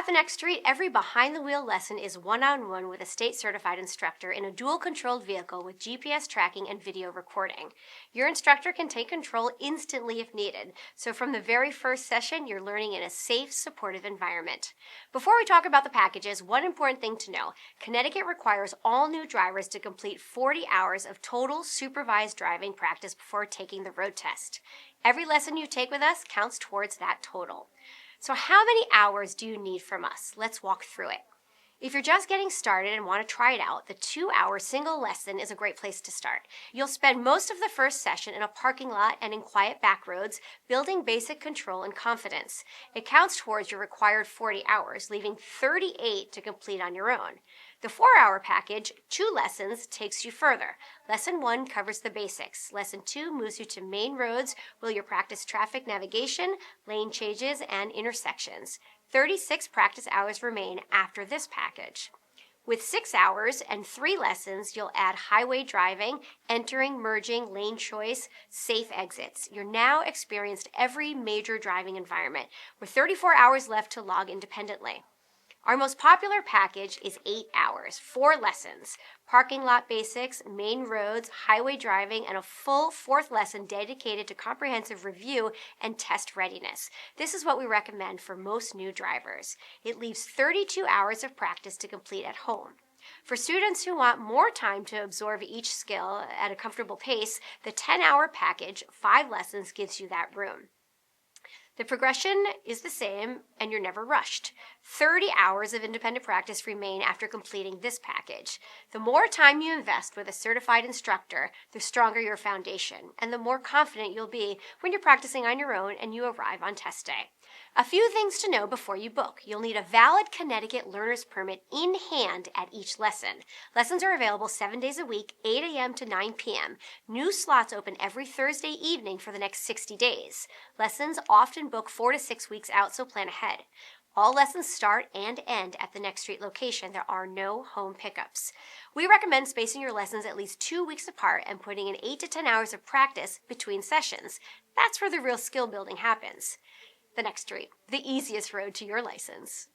the Next Street, every behind-the-wheel lesson is one-on-one with a state-certified instructor in a dual-controlled vehicle with GPS tracking and video recording. Your instructor can take control instantly if needed, so from the very first session, you're learning in a safe, supportive environment. Before we talk about the packages, one important thing to know: Connecticut requires all new drivers to complete 40 hours of total supervised driving practice before taking the road test. Every lesson you take with us counts towards that total. So how many hours do you need from us? Let's walk through it. If you're just getting started and want to try it out, the 2-hour single lesson is a great place to start. You'll spend most of the first session in a parking lot and in quiet back roads, building basic control and confidence. It counts towards your required 40 hours, leaving 38 to complete on your own. The 4-hour package, 2 lessons, takes you further. Lesson 1 covers the basics. Lesson 2 moves you to main roads where you'll practice traffic navigation, lane changes, and intersections. 36 practice hours remain after this package. With 6 hours and 3 lessons, you'll add highway driving, entering, merging, lane choice, safe exits. You're now experienced every major driving environment, with 34 hours left to log independently. Our most popular package is 8 hours, 4 lessons, parking lot basics, main roads, highway driving, and a full 4th lesson dedicated to comprehensive review and test readiness. This is what we recommend for most new drivers. It leaves 32 hours of practice to complete at home. For students who want more time to absorb each skill at a comfortable pace, the 10-hour package, 5 lessons, gives you that room. The progression is the same, and you're never rushed. 30 hours of independent practice remain after completing this package. The more time you invest with a certified instructor, the stronger your foundation, and the more confident you'll be when you're practicing on your own and you arrive on test day. A few things to know before you book. You'll need a valid Connecticut learner's permit in hand at each lesson. Lessons are available 7 days a week, 8 a.m. to 9 p.m. New slots open every Thursday evening for the next 60 days. Lessons often book 4 to 6 weeks out, so plan ahead. All lessons start and end at the Next Street location. There are no home pickups. We recommend spacing your lessons at least 2 weeks apart and putting in 8 to 10 hours of practice between sessions. That's where the real skill building happens. The Next Street, the easiest road to your license.